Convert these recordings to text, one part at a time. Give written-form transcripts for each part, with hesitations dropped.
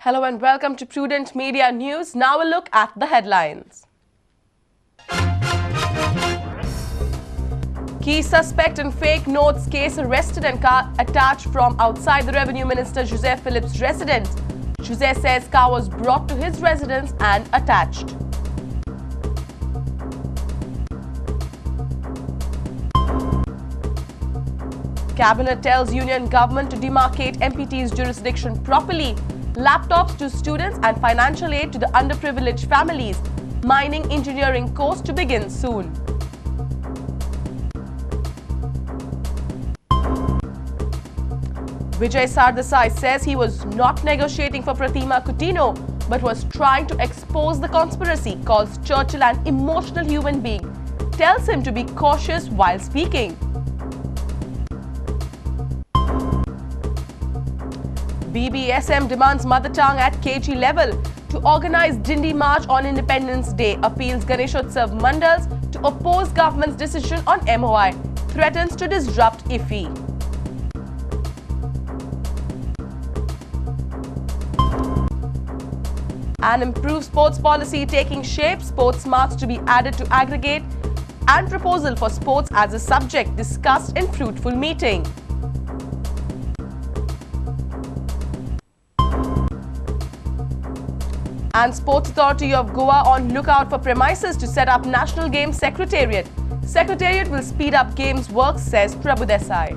Hello and welcome to Prudent Media News. Now a look at the headlines. Key suspect in fake notes case arrested and car attached from outside the Revenue Minister Jose Philip's residence. Jose says car was brought to his residence and attached. Cabinet tells Union Government to demarcate MPT's jurisdiction properly. Laptops to students and financial aid to the underprivileged families. Mining engineering course to begin soon. Vijay Sardesai says he was not negotiating for Pratima Coutinho but was trying to expose the conspiracy, calls Churchill an emotional human being, tells him to be cautious while speaking. BBSM demands mother tongue at KG level to organize Dindi March on Independence Day, appeals Ganeshotsav Mandals to oppose government's decision on MOI, threatens to disrupt IFI. An improved sports policy taking shape, sports marks to be added to aggregate, and proposal for sports as a subject discussed in fruitful meeting. And Sports Authority of Goa on lookout for premises to set up National Games Secretariat. Secretariat will speed up games work, says Prabhu Desai.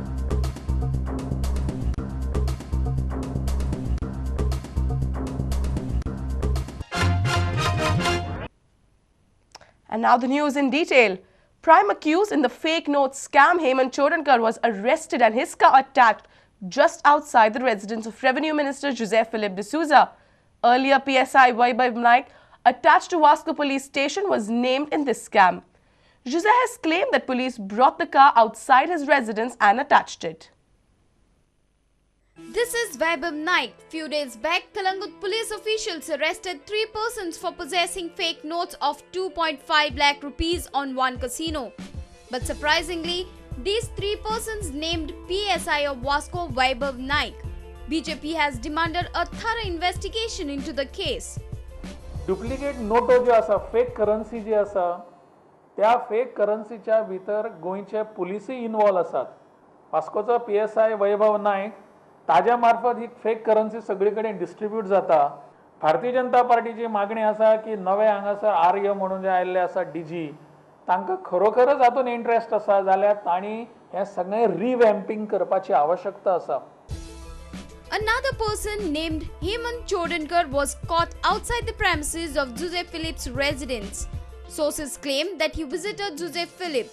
And now the news in detail. Prime accused in the fake notes scam, Hemant Chodankar, was arrested and his car attacked just outside the residence of Revenue Minister Jose Philip D'Souza. Earlier, PSI Vaibhav Naik, attached to Vasco Police Station, was named in this scam. Jose has claimed that police brought the car outside his residence and attached it. This is Vaibhav Naik. Few days back, Kalangut police officials arrested 3 persons for possessing fake notes of 2.5 lakh rupees on one casino. But surprisingly, these 3 persons named PSI of Vasco Vaibhav Naik. BJP has demanded a thorough investigation into the case. Duplicate नोटो जे आसा, fake currency जी आसा, त्या fake करन्सीच्या भितर गोंयचे पुलिसूय involve आसात. वास्कोचो PSI वैभव नायक ताज्या मार्फत ही फेक करन्सी सगळे कडेन डिस्ट्रीब्यूट जाता. भारतीय जनता पार्टीची मागणी आसा की नवे हांगासर आर्य म्हणून जे आयल्ले आसा डीजी तांकां खरोखरच हातून इंटरेस्ट आसा जाल्यार तांणी हे सगळे रिवॅम्पिंग करपाची आवश्यकता आसा. Another person named Hemant Chodankar was caught outside the premises of Jose Philip's residence. Sources claim that he visited Jose Philip.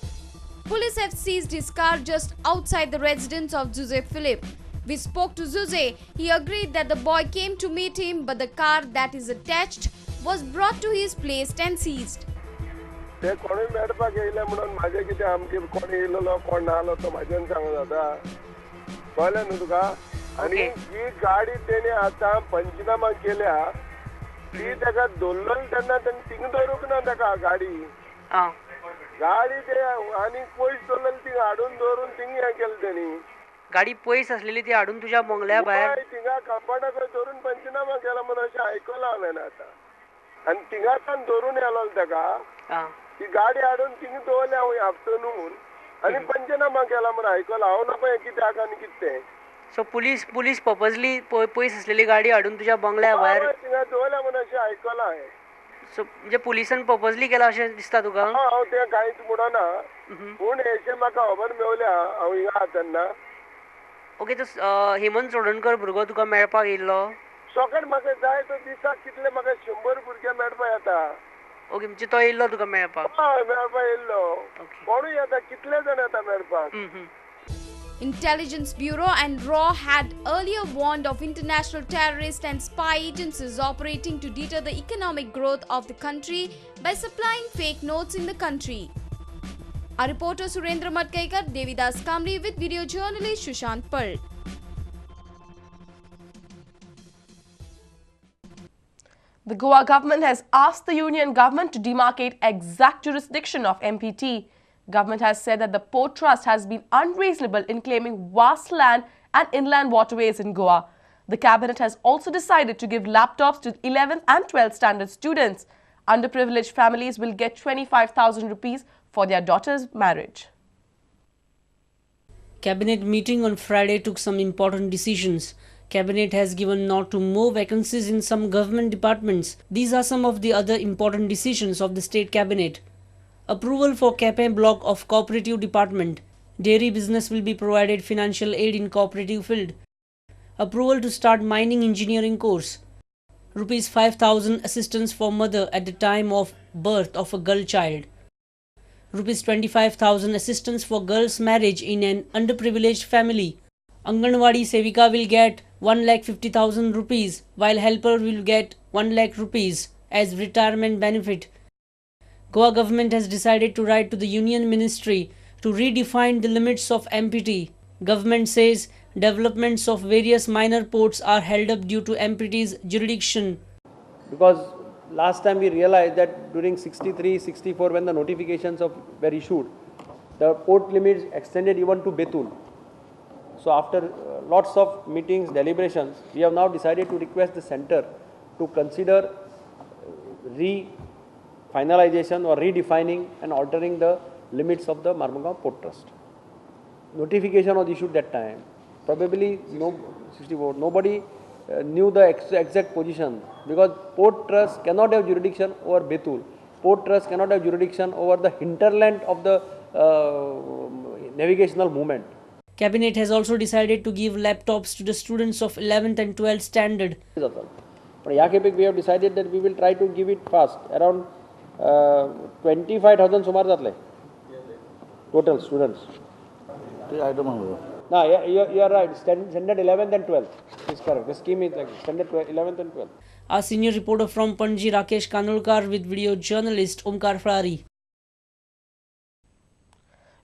Police have seized his car just outside the residence of Jose Philip. We spoke to Jose. He agreed that the boy came to meet him, but the car that is attached was brought to his place and seized. ते कोणी मेळपाक येयले म्हणून माझे कितें आमगे कोण येयलो कोण ना आलो तो म्हाज्यान सांगूं जाता कळ्ळें न्हू तुका आनी ही गाडी तेणे आतां पंचनामा केल्या ती ताका दवरलेली तेन्ना तेणे थिंग दवरूंक ना ताका गाडी गाडी ते आनी पयस दवरलेली ती हाडून दवरून थिंग हें केलें तेणी गाडी पयस आसलेली ती हाडून तुज्या बंगल्या भायर थिंगा कंपाउंडाक दवरून पंचनामा केला म्हणून अशें आयकलां हांवें आतां आनी थिंगाच्यान दवरून येलो ताका ती गाडी हाडून थिंग दवरल्या हांव आफ्टरनून आनी पंचनामा केला म्हणून आयकलां हांव ना पळय कित्याक आनी कितें सो पुलीस पर्पजली पयस आसलेली गाडी हाडून तुज्या बंगल्या भायर थिंगा दवरल्या म्हणून अशें आयकलां हांवें. सो म्हणजे पुलिसान पर्पजली केला अशें दिसता तुका? हांव तें कांयच म्हणना पूण हेचें म्हाका खबर मेवल्या हांव हिंगा आसा तेन्ना. ओके, तो हेमंत चोडणकर भुरगो तुका मेळपाक येयल्लो? सकाळ म्हाका जाय तो दिसाक कितले म्हाका 100 भुरगे मेळपाक येता. ओके, म्हणजे तो येयल्लो तुका मेळपाक? हय, मेळपाक येयल्लो. कोणूय येता, कितले जाण येता मेळपाक. Intelligence Bureau and RAW had earlier warned of international terrorist and spy agencies operating to deter the economic growth of the country by supplying fake notes in the country. Our reporter Surendra Matkaikar, Devidas Kamli with video journalist Shushant Pal. The Goa government has asked the union government to demarcate exact jurisdiction of MPT. Government has said that the Port Trust has been unreasonable in claiming vast land and inland waterways in Goa. The cabinet has also decided to give laptops to 11th and 12th standard students. Underprivileged families will get 25,000 rupees for their daughter's marriage. Cabinet meeting on Friday took some important decisions. Cabinet has given nod to more vacancies in some government departments. These are some of the other important decisions of the state cabinet. Approval for Cafe block of cooperative department. Dairy business will be provided financial aid in cooperative field. Approval to start mining engineering course. Rupees 5,000 assistance for mother at the time of birth of a girl child. Rupees 25,000 assistance for girls' marriage in an underprivileged family. Anganwadi Sevika will get 1,50,000 rupees, while helper will get 1 lakh rupees as retirement benefit. Goa government has decided to write to the Union Ministry to redefine the limits of MPT. Government says developments of various minor ports are held up due to MPT's jurisdiction. Because last time we realized that during 63, 64 when the notifications were issued, the port limits extended even to Betul. So after lots of meetings, deliberations, we have now decided to request the centre to consider finalization or redefining and altering the limits of the Marmugao Port Trust. Notification was issued that time. Probably 64, nobody knew the exact position, because Port Trust cannot have jurisdiction over Betul. Port Trust cannot have jurisdiction over the hinterland of the navigational movement. Cabinet has also decided to give laptops to the students of 11th and 12th standard. But Yakepik, we have decided that we will try to give it fast, around 25,000 sumar jatle. Total students. I don't know. No, you are right. Standard 11th and 12th is correct. The scheme is like standard 11th and 12th. Our senior reporter from Panji, Rakesh Kanolkar, with video journalist Omkar Frari.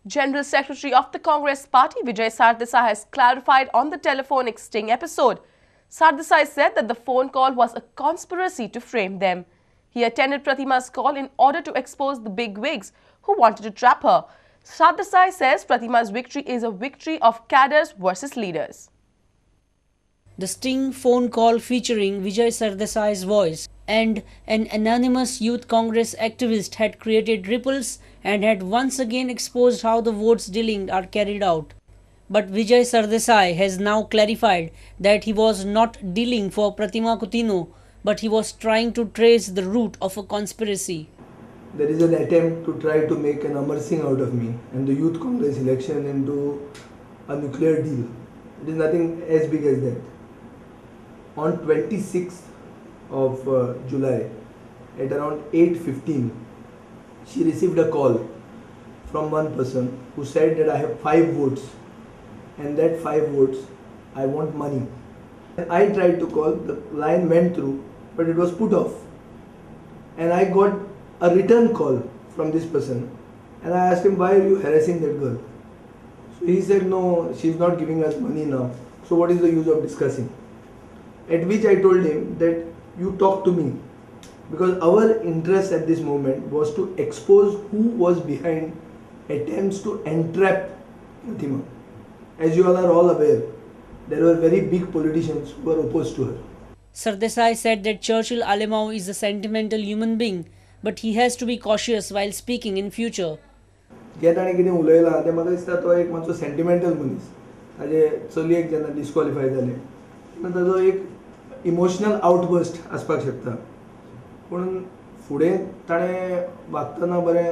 General Secretary of the Congress Party, Vijay Sardesai, has clarified on the telephonic sting episode. Sardesai said that the phone call was a conspiracy to frame them. He attended Pratima's call in order to expose the big wigs who wanted to trap her. Sardesai says Pratima's victory is a victory of cadres versus leaders. The sting phone call featuring Vijay Sardesai's voice and an anonymous youth Congress activist had created ripples and had once again exposed how the votes dealing are carried out. But Vijay Sardesai has now clarified that he was not dealing for Pratima Coutinho, but he was trying to trace the root of a conspiracy. There is an attempt to try to make an Amar Singh out of me and the Youth Congress election into a nuclear deal. It is nothing as big as that. On 26th of July at around 8:15, she received a call from one person who said that I have 5 votes and that 5 votes I want money. I tried to call, the line went through, but it was put off. And I got a return call from this person and I asked him, why are you harassing that girl? So he said, no, she's not giving us money now. So what is the use of discussing? At which I told him that you talk to me, because our interest at this moment was to expose who was behind attempts to entrap Pratima. As you all are all aware, there were very big politicians who were opposed to her. Sardesai said that Churchill Alemao is a sentimental human being, but he has to be cautious while speaking in future. ताणें कितें उलयलां तें म्हाका दिसता तो एक मातसो sentimental मनीस. ताजे चलयेक जेन्ना डिस्क्वॉलिफाय जालें तेन्ना ताजो एक इमोशनल आउटबस्ट आसपाक शकता. पूण फुडें ताणें वागतना बरें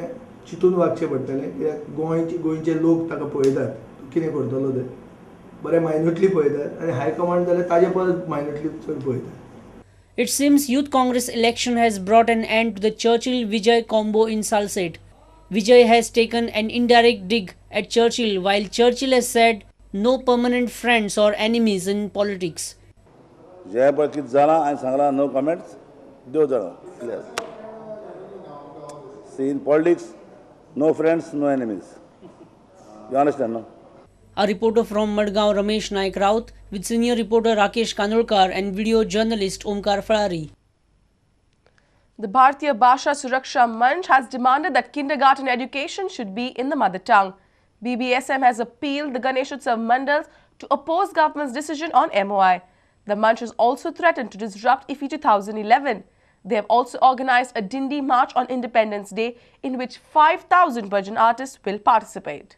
चिंतून वागचें पडटलें, कित्याक गोंयचे लोक ताका पळयतात तो कितें करतलो ते बरें मायन्यूटली पळयतात आनी हायकमांड जाल्यार ताजे परत मायन्यूटली चड पळयतात. It seems Youth Congress election has brought an end to the Churchill-Vijay combo in Salsette. Vijay has taken an indirect dig at Churchill, while Churchill has said no permanent friends or enemies in politics. जे पळय कितें जालां हांवें सांगलां no comments देव जाणा clear. See in politics no friends no enemies. You understand no? A reporter from Madgaon, Ramesh Naik Raut, with senior reporter Rakesh Kanolkar and video journalist Omkar Frari. The Bharatiya Bhasha Suraksha Manch has demanded that kindergarten education should be in the mother tongue. BBSM has appealed the Ganeshotsav Mandals to oppose government's decision on MOI. The Munch has also threatened to disrupt IFFI 2011. They have also organized a Dindi March on Independence Day in which 5,000 bhajan artists will participate.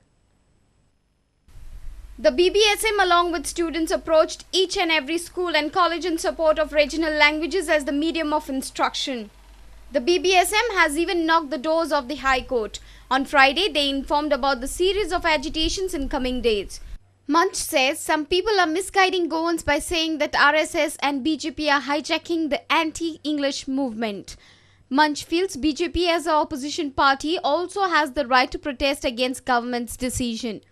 The BBSM along with students approached each and every school and college in support of regional languages as the medium of instruction. The BBSM has even knocked the doors of the High Court. On Friday, they informed about the series of agitations in coming days. Munch says some people are misguiding Goans by saying that RSS and BJP are hijacking the anti-English movement. Munch feels BJP as an opposition party also has the right to protest against government's decision.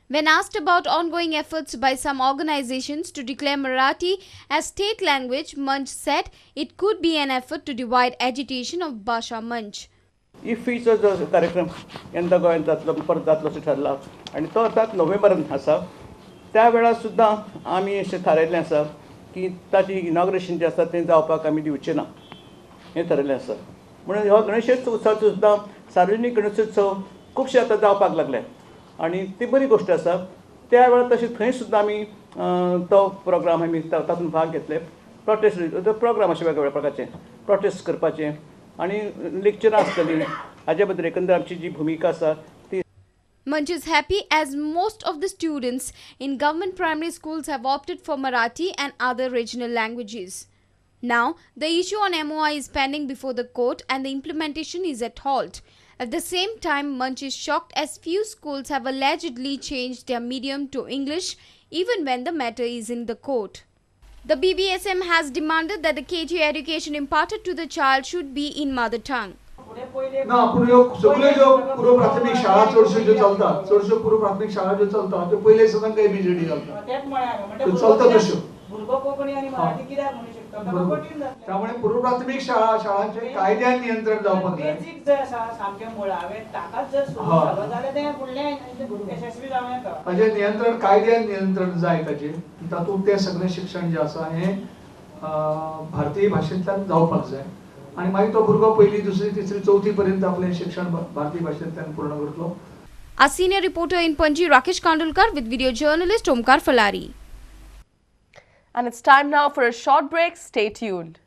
When asked about ongoing efforts by some organizations to declare Marathi as state language, Munch said it could be an effort to divide agitation of Bhasha Munch. इफ्फीचो जो कार्यक्रम यंदा गोंयांत जातलो परत जातलो असो ठरला आनी तो आता नोव्हेंबरांत आसा त्या वेळार सुद्दां आमी अशें थारायल्लें आसा की ताची इनॉग्रेशन जें आसा तें जावपाक आमी दिवचें ना हें थारायल्लें आसा म्हणून हो गणेशोत्सव सुद्दां सार्वजनीक गणेशोत्सव खुबशे आतां जावपाक लागले आनी ती बरी गोश्ट आसा त्या वेळार तशें थंय सुद्दां आमी तो प्रोग्राम आमी तातूंत भाग घेतले प्रोटेस्ट प्रोग्राम अशे वेगवेगळ्या प्रकारचे प्रोटेस्ट करपाचे आनी लेक्चरां आसतलीं हाजे बद्दल एकंदर आमची जी भुमिका आसा ती. Munch is happy as most of the students in government primary schools have opted for Marathi and other regional languages. Now, the issue on MOI is pending before the court and the implementation is at halt. At the same time, Munch is shocked as few schools have allegedly changed their medium to English even when the matter is in the court. The BBSM has demanded that the KG education imparted to the child should be in mother tongue. ना सगळे ज्यो पूर्व प्राथमिक शाळा चडश्यो ज्यो चलतात चडश्यो पूर्व प्राथमिक शाळा ज्यो चलतात त्यो पयले सदां काही बीजेडी चलता चलता तश्यो त्यामुळे पूर्व प्राथमिक शाळांचे कायद्यान नियंत्रण जावपाक जाय हाजे नियंत्रण कायद्यान नियंत्रण जाय ताचेर तातूंत तें सगळें शिक्षण जें आसा हें भारतीय भाशेंतल्यान जावपाक जाय आणि मागीर तो भुरगो पहिली दुसरी तिसरी चौथी पर्यंत आपलें शिक्षण भारतीय भाशेंतल्यान पूर्ण करतलो. Our senior reporter in Panji, Rakesh Kandulkar, with video journalist Omkar Falari. And it's time now for a short break. Stay tuned.